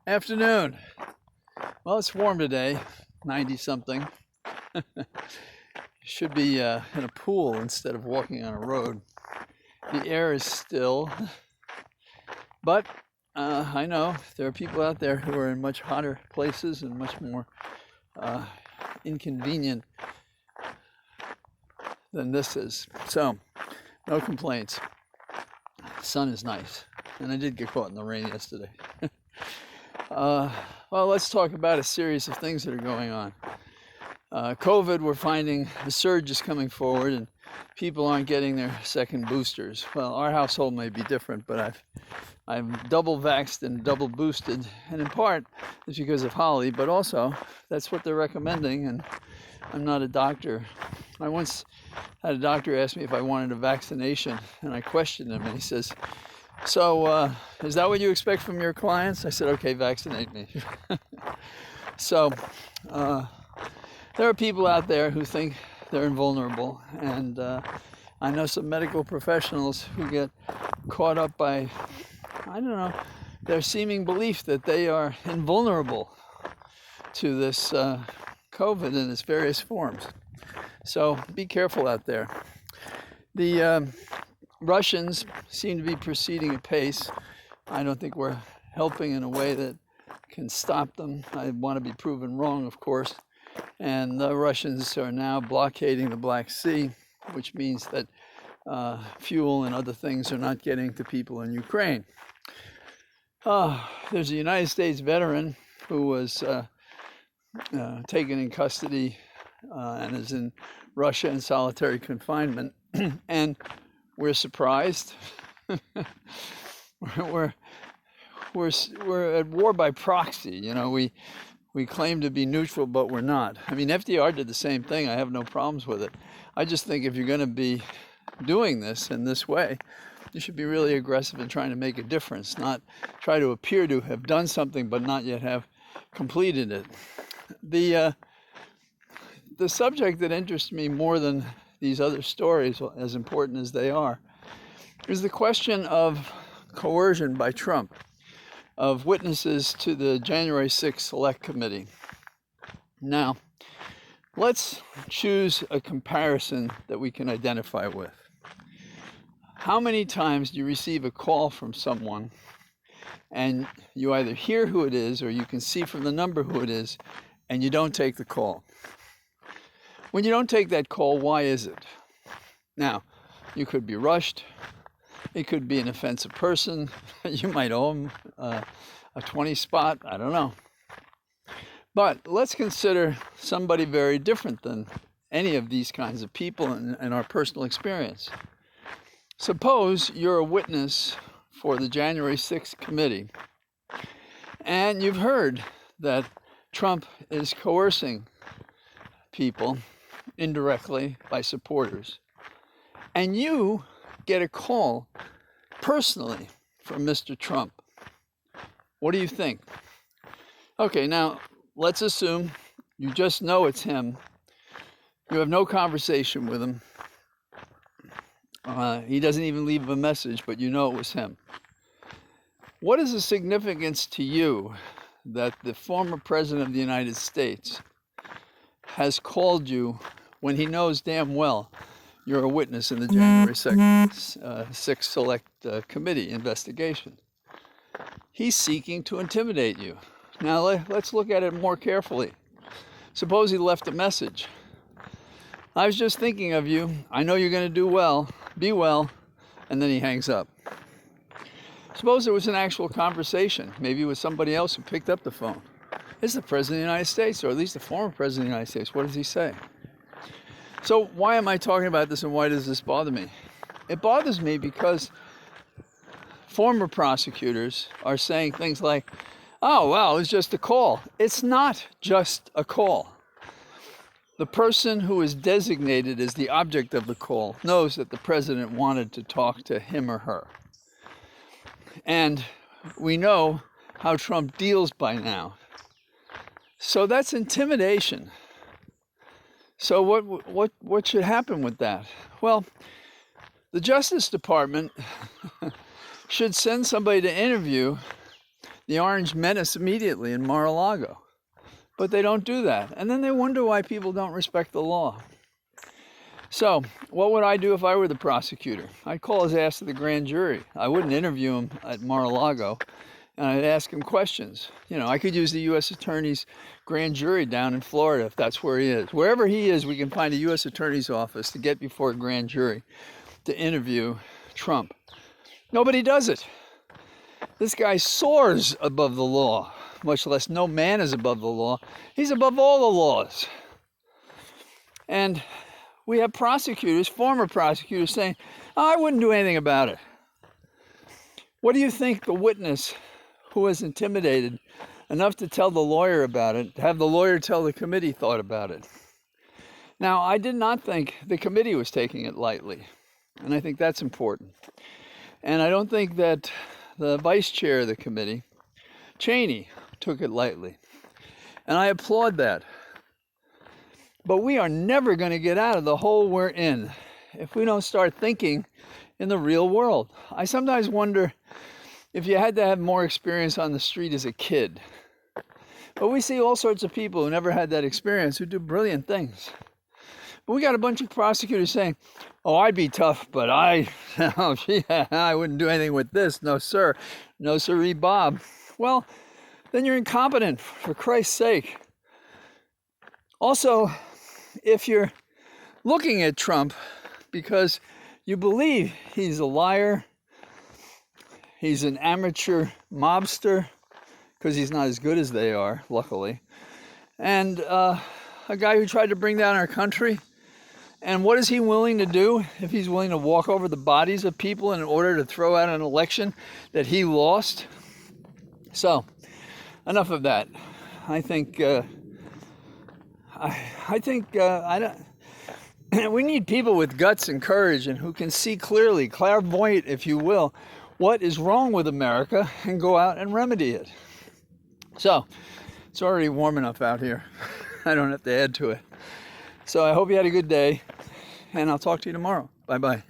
Afternoon. Well, it's warm today, 90 something. Should be in a pool instead of walking on a road. The air is still, but I know there are people out there who are in much hotter places and much more uh, inconvenient than this is. So, no complaints. The sun is nice, and I did get caught in the rain yesterday. uh, well, let's talk about a series of things that are going on. COVID, we're finding the surge is coming forward and people aren't getting their second boosters. Well, our household may be different, but I'm double vaxxed and double boosted, and in part it's because of Holly, but also that's what they're recommending, and I'm not a doctor. I once had a doctor ask me if I wanted a vaccination, and I questioned him, and he says, so is that what you expect from your clients? I said, okay, vaccinate me. So there are people out there who think they're invulnerable, and I know some medical professionals who get caught up by, I don't know, their seeming belief that they are invulnerable to this COVID in its various forms. So be careful out there. The Russians seem to be proceeding apace. I don't think we're helping in a way that can stop them. I want to be proven wrong, of course. And the Russians are now blockading the Black Sea, which means that fuel and other things are not getting to people in Ukraine. There's a United States veteran who was taken in custody and is in Russia in solitary confinement, and we're surprised. we're at war by proxy. You know, we claim to be neutral, but we're not. I mean, FDR did the same thing. I have no problems with it. I just think if you're going to be doing this in this way, you should be really aggressive in trying to make a difference, not try to appear to have done something but not yet have completed it. The subject that interests me more than these other stories, as important as they are, is the question of coercion by Trump of witnesses to the January 6th Select Committee. Now, let's choose a comparison that we can identify with. How many times do you receive a call from someone and you either hear who it is or you can see from the number who it is and you don't take the call? When you don't take that call, why is it? Now, you could be rushed. It could be an offensive person. You might owe them a 20 spot. I don't know. But let's consider somebody very different than any of these kinds of people in our personal experience. Suppose you're a witness for the January 6th committee, and you've heard that Trump is coercing people indirectly by supporters, and you get a call personally from Mr. Trump. What do you think? Okay, now let's assume you just know it's him. You have no conversation with him. He doesn't even leave a message, but you know it was him. What is the significance to you that the former president of the United States has called you when he knows damn well you're a witness in the January 6th Select Committee investigation? He's seeking to intimidate you. Now let's look at it more carefully. Suppose he left a message. I was just thinking of you. I know you're going to do well. Be well. And then he hangs up. Suppose there was an actual conversation, maybe with somebody else who picked up the phone. It's the President of the United States, or at least the former President of the United States. What does he say? So why am I talking about this, and why does this bother me? It bothers me because former prosecutors are saying things like, oh, well, it's just a call. It's not just a call. The person who is designated as the object of the call knows that the president wanted to talk to him or her. And we know how Trump deals by now. So that's intimidation. So what should happen with that? Well, the Justice Department should send somebody to interview the Orange Menace immediately in Mar-a-Lago. But they don't do that. And then they wonder why people don't respect the law. So, what would I do if I were the prosecutor? I'd call his ass to the grand jury. I wouldn't interview him at Mar-a-Lago, and I'd ask him questions. You know, I could use the U.S. Attorney's grand jury down in Florida if that's where he is. Wherever he is, we can find a U.S. Attorney's office to get before a grand jury to interview Trump. Nobody does it. This guy soars above the law, much less no man is above the law. He's above all the laws. And we have prosecutors, former prosecutors, saying, oh, I wouldn't do anything about it. What do you think the witness who was intimidated enough to tell the lawyer about it, have the lawyer tell the committee thought about it? Now, I did not think the committee was taking it lightly, and I think that's important. And I don't think that the vice chair of the committee, Cheney, took it lightly. And I applaud that. But we are never going to get out of the hole we're in if we don't start thinking in the real world. I sometimes wonder if you had to have more experience on the street as a kid. But we see all sorts of people who never had that experience who do brilliant things. But we got a bunch of prosecutors saying, oh, I'd be tough, but I wouldn't do anything with this. No, sir. No, sirree, Bob. Well, then you're incompetent, for Christ's sake. Also, if you're looking at Trump because you believe he's a liar, he's an amateur mobster, because he's not as good as they are, luckily, and a guy who tried to bring down our country, and what is he willing to do if he's willing to walk over the bodies of people in order to throw out an election that he lost? So, enough of that. I think we need people with guts and courage and who can see clearly, clairvoyant, if you will, what is wrong with America and go out and remedy it. So, it's already warm enough out here. I don't have to add to it. So I hope you had a good day, and I'll talk to you tomorrow. Bye-bye.